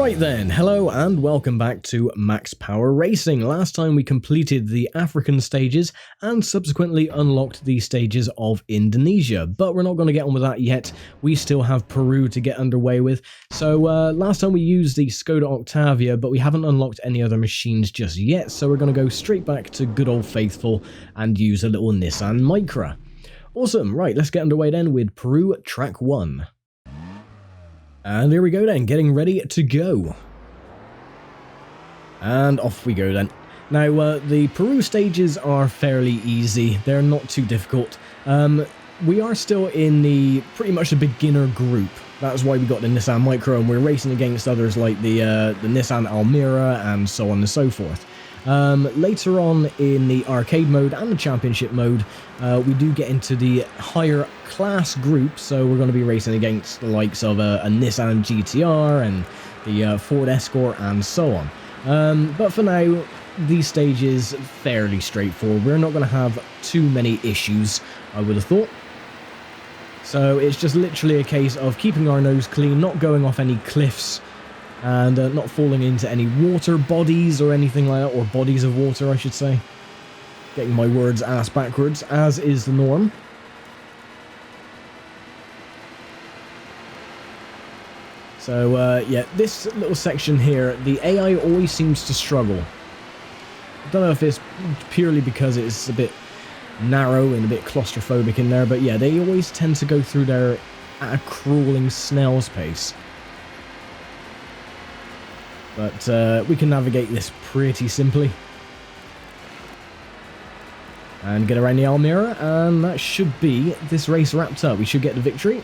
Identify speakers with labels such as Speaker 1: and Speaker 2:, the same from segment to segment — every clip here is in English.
Speaker 1: Right then, hello and welcome back to Max Power Racing. Last time we completed the African stages and subsequently unlocked the stages of Indonesia, but we're not going to get on with that yet. We still have Peru to get underway with. So last time we used the SKODA OCTAVIA, but we haven't unlocked any other machines just yet, so we're going to go straight back to good old faithful and use a little Nissan Micra. Awesome, right, let's get underway then with Peru Track 1. And here we go then, getting ready to go. And off we go then. Now, the Peru stages are fairly easy. They're not too difficult. We are still in pretty much the beginner group. That's why we got the Nissan Micra, and we're racing against others like the Nissan Almera and so on and so forth. Later on in the arcade mode and the championship mode, we do get into the higher class group, so we're going to be racing against the likes of a Nissan GTR and the Ford Escort and so on. But for now, these stages are fairly straightforward. We're not going to have too many issues, I would have thought. So it's just literally a case of keeping our nose clean, not going off any cliffs, and not falling into any water bodies or anything like that, or bodies of water I should say. Getting my words ass backwards, as is the norm. So yeah, this little section here, the AI always seems to struggle. I don't know if it's purely because it's a bit narrow and a bit claustrophobic in there, but yeah, they always tend to go through there at a crawling snail's pace. But we can navigate this pretty simply. And get around the Almera, and that should be this race wrapped up. We should get the victory.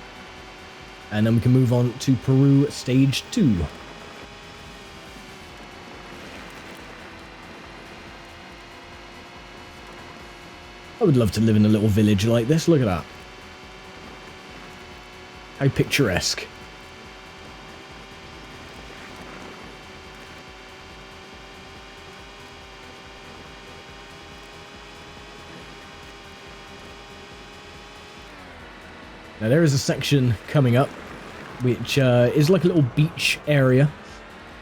Speaker 1: And then we can move on to Peru Stage 2. I would love to live in a little village like this. Look at that. How picturesque. Now there is a section coming up, which is like a little beach area,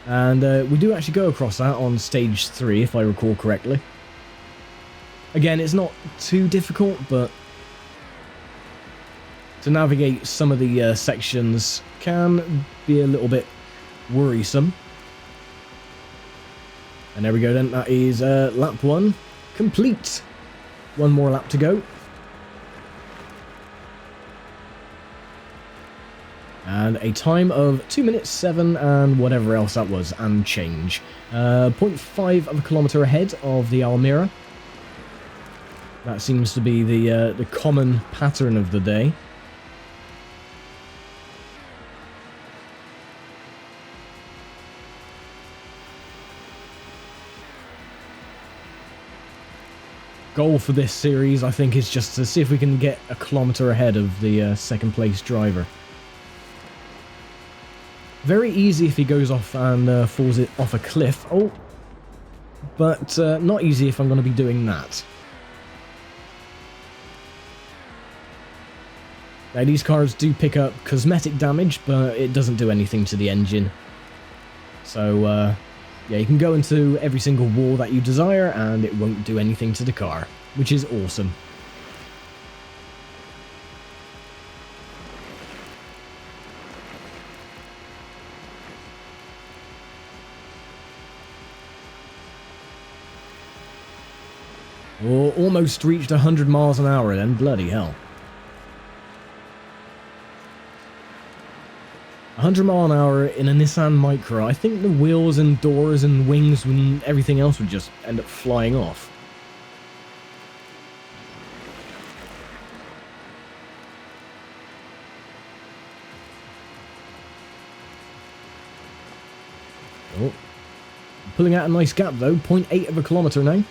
Speaker 1: and we do actually go across that on stage 3, if I recall correctly. Again, it's not too difficult, but to navigate some of the sections can be a little bit worrisome. And there we go then, that is lap 1 complete. One more lap to go. And a time of 2 minutes 7 and whatever else that was, and change. 0.5 of a kilometre ahead of the Almera. That seems to be the common pattern of the day. Goal for this series, I think, is just to see if we can get a kilometre ahead of the second place driver. Very easy if he goes off and falls it off a cliff. Oh, but not easy if I'm going to be doing that. Now these cars do pick up cosmetic damage, but it doesn't do anything to the engine. So yeah, you can go into every single wall that you desire and it won't do anything to the car, which is awesome. Oh, almost reached 100 miles an hour then, bloody hell. 100 mile an hour in a Nissan Micra. I think the wheels and doors and wings and everything else would just end up flying off. Oh, pulling out a nice gap though, 0.8 of a kilometre now.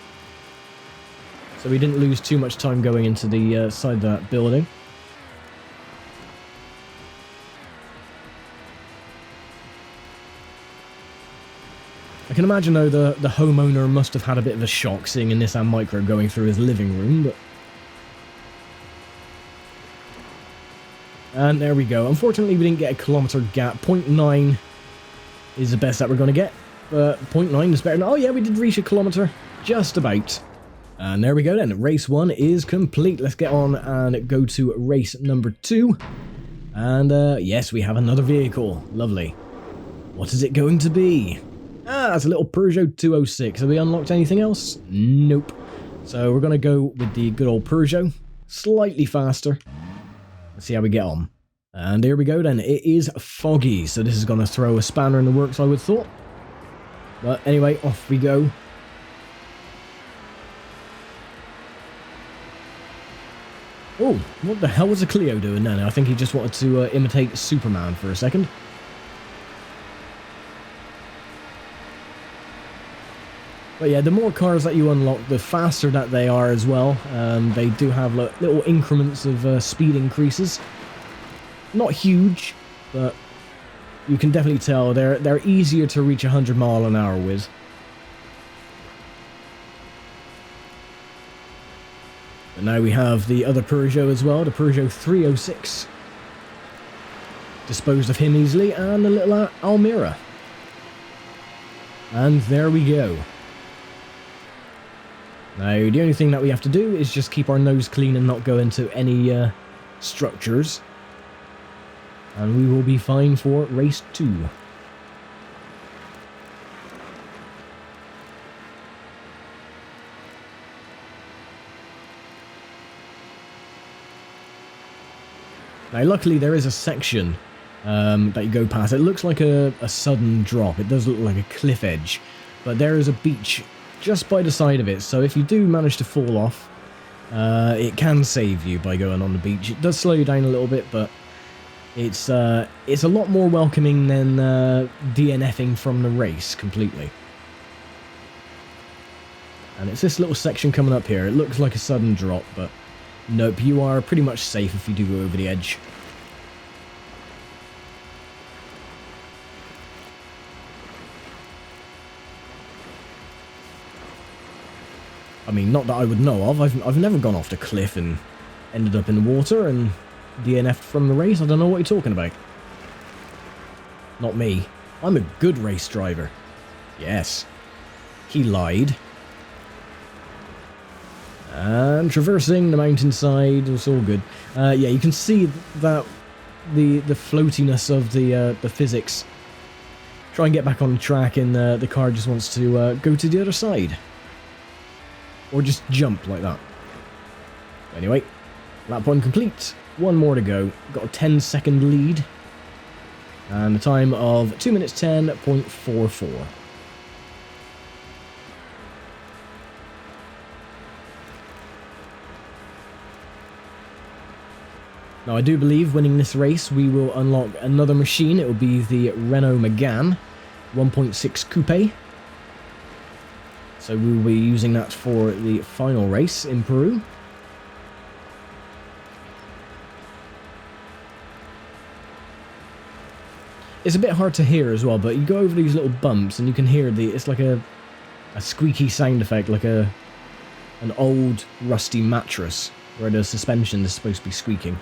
Speaker 1: So we didn't lose too much time going into the side of that building. I can imagine though the homeowner must have had a bit of a shock seeing a Nissan Micra going through his living room, but... And there we go. Unfortunately we didn't get a kilometre gap, 0.9 is the best that we're going to get. But 0.9 is better than... Oh yeah, we did reach a kilometre. Just about. And there we go then. Race 1 is complete. Let's get on and go to race number 2. And yes, we have another vehicle. Lovely. What is it going to be? Ah, that's a little Peugeot 206. Have we unlocked anything else? Nope. So we're going to go with the good old Peugeot. Slightly faster. Let's see how we get on. And here we go then. It is foggy, so this is going to throw a spanner in the works, I would have thought. But anyway, off we go. Oh, what the hell was the Clio doing then? I think he just wanted to imitate Superman for a second. But yeah, the more cars that you unlock, the faster that they are as well. They do have little increments of speed increases. Not huge, but you can definitely tell they're easier to reach 100 miles an hour with. But now we have the other Peugeot as well, the Peugeot 306. Disposed of him easily, and the little Almira. And there we go. Now, the only thing that we have to do is just keep our nose clean and not go into any structures. And we will be fine for race 2. Now, luckily, there is a section that you go past. It looks like a sudden drop. It does look like a cliff edge. But there is a beach just by the side of it, so if you do manage to fall off, it can save you by going on the beach. It does slow you down a little bit, but it's a lot more welcoming than DNFing from the race completely. And it's this little section coming up here. It looks like a sudden drop, but nope, you are pretty much safe if you do go over the edge. I mean, not that I would know of. I've never gone off the cliff and ended up in the water and DNF'd from the race. I don't know what you're talking about. Not me. I'm a good race driver. Yes. He lied. And traversing the mountainside, it's all good. Yeah, you can see that the floatiness of the physics. Try and get back on track, and the car just wants to go to the other side. Or just jump like that. Anyway, lap 1 complete. One more to go. Got a 10-second lead. And a time of 2 minutes 10.44. Now, I do believe winning this race, we will unlock another machine. It will be the Renault MEGANE 1.6 Coupe. So we will be using that for the final race in Peru. It's a bit hard to hear as well, but you go over these little bumps and you can hear it's like a squeaky sound effect, like an old rusty mattress where the suspension is supposed to be squeaking.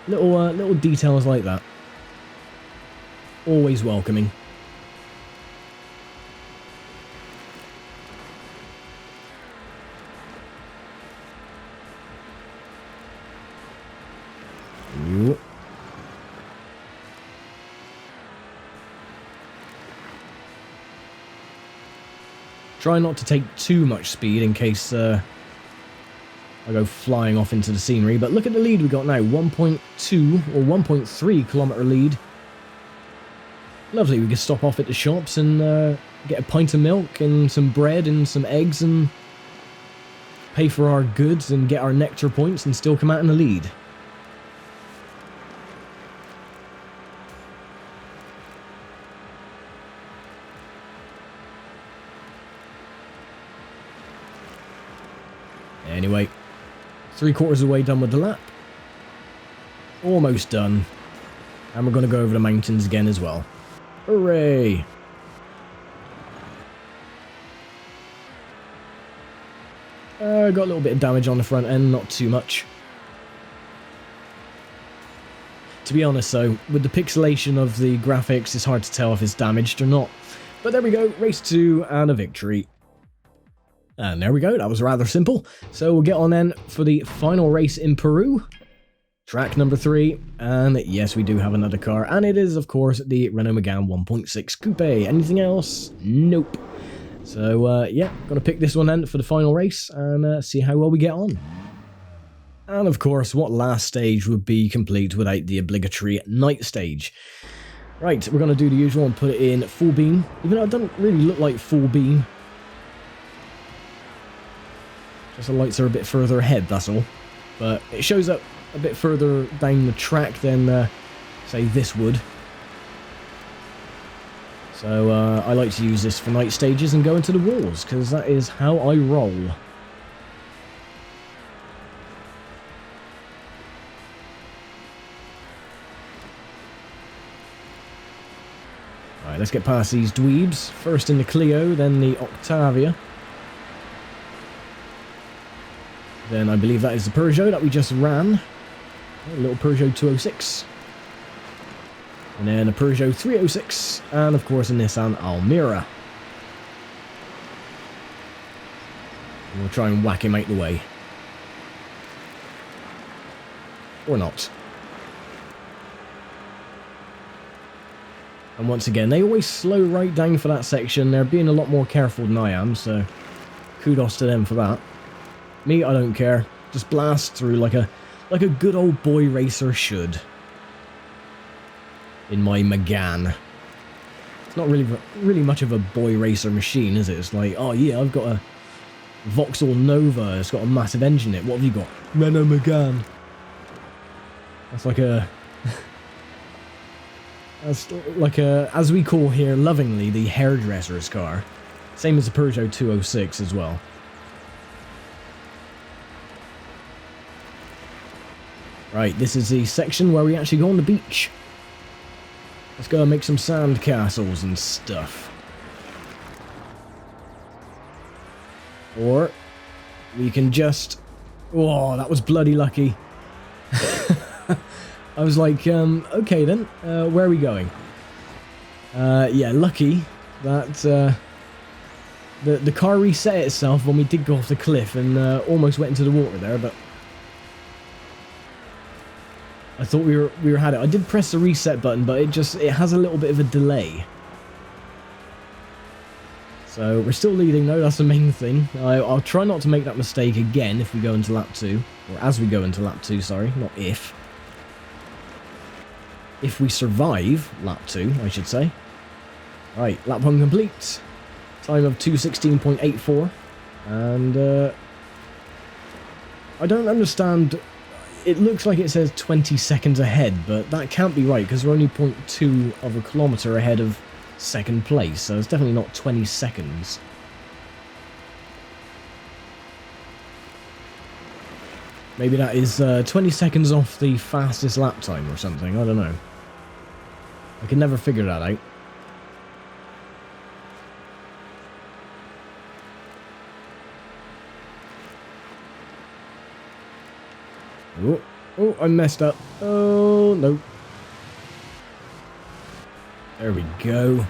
Speaker 1: Little details like that. Always welcoming. Try not to take too much speed in case I go flying off into the scenery. But look at the lead we got now. 1.2 or 1.3 kilometre lead. Lovely. We can stop off at the shops and get a pint of milk and some bread and some eggs and pay for our goods and get our nectar points and still come out in the lead. Anyway, 3/4 of the way done with the lap. Almost done. And we're going to go over the mountains again as well. Hooray! Got a little bit of damage on the front end, not too much. To be honest though, with the pixelation of the graphics, it's hard to tell if it's damaged or not. But there we go, race 2 and a victory. And there we go, that was rather simple. So we'll get on then for the final race in Peru. Track number 3, and yes, we do have another car, and it is, of course, the Renault Megane 1.6 Coupe. Anything else? Nope. So, yeah, gonna pick this one then for the final race, and see how well we get on. And of course, what last stage would be complete without the obligatory night stage? Right, we're gonna do the usual and put it in full beam, even though it doesn't really look like full beam. Just the lights are a bit further ahead, that's all. But it shows up a bit further down the track than, say, this would. So, I like to use this for night stages and go into the walls, because that is how I roll. Alright, let's get past these dweebs. First in the Clio, then the OCTAVIA. Then I believe that is the Peugeot that we just ran. A little Peugeot 206. And then a Peugeot 306. And of course a Nissan Almera. And we'll try and whack him out the way. Or not. And once again, they always slow right down for that section. They're being a lot more careful than I am, so kudos to them for that. Me, I don't care. Just blast through like a good old boy racer should. In my Megane. It's not really much of a boy racer machine, is it? It's like, oh yeah, I've got a Vauxhall Nova. It's got a massive engine in it. What have you got? Renault Megane. That's like a... that's like a, as we call here lovingly, the hairdresser's car. Same as the Peugeot 206 as well. Right, this is the section where we actually go on the beach. Let's go and make some sand castles and stuff. Or we can just... Oh, that was bloody lucky. I was like, okay then, where are we going? Yeah, lucky that the car reset itself when we did go off the cliff and almost went into the water there, but I thought we had it. I did press the reset button, but it has a little bit of a delay. So we're still leading though, that's the main thing. I'll try not to make that mistake again if we go into lap 2. Or as we go into lap 2, sorry, not if. If we survive lap 2, I should say. Right, lap 1 complete. Time of 2:16.84. And I don't understand. It looks like it says 20 seconds ahead, but that can't be right because we're only 0.2 of a kilometre ahead of second place, so it's definitely not 20 seconds. Maybe that is 20 seconds off the fastest lap time or something, I don't know. I can never figure that out. Oh, oh, I messed up. Oh, no. There we go.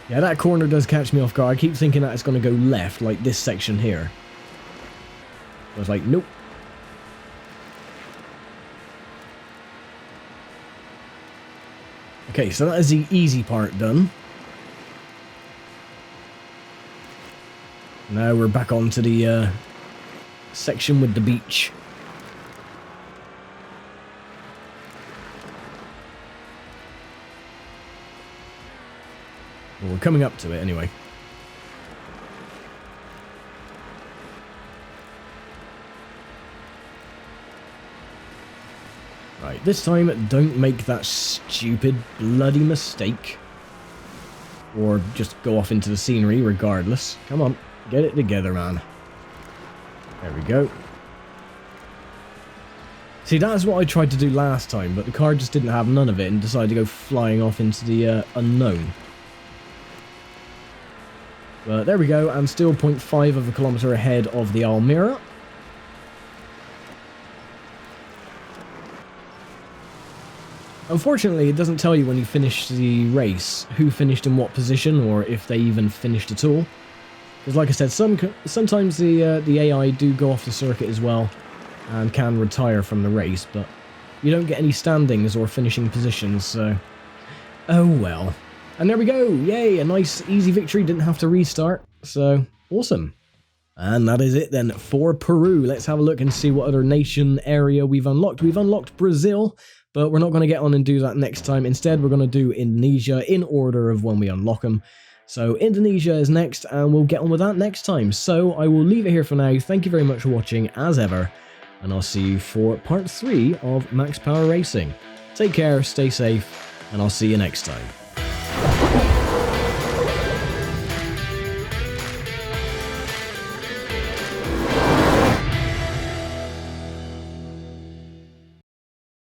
Speaker 1: Yeah, that corner does catch me off guard. I keep thinking that it's going to go left, like this section here. I was like, nope. Okay, so that is the easy part done. Now we're back onto the section with the beach. Well, we're coming up to it anyway. Right, this time don't make that stupid bloody mistake. Or just go off into the scenery regardless. Come on, get it together, man. There we go. See, that's what I tried to do last time, but the car just didn't have none of it and decided to go flying off into the unknown. But there we go, I'm still 0.5 of a kilometre ahead of the Almera. Unfortunately, it doesn't tell you when you finish the race who finished in what position or if they even finished at all. Because like I said, sometimes the AI do go off the circuit as well and can retire from the race, but you don't get any standings or finishing positions, so oh well. And there we go, yay, a nice easy victory, didn't have to restart, so awesome. And that is it then for Peru. Let's have a look and see what other nation area we've unlocked. We've unlocked Brazil, but we're not going to get on and do that next time. Instead, we're going to do Indonesia in order of when we unlock them. So Indonesia is next, and we'll get on with that next time. So I will leave it here for now. Thank you very much for watching, as ever, and I'll see you for part 3 of Max Power Racing. Take care, stay safe, and I'll see you next time.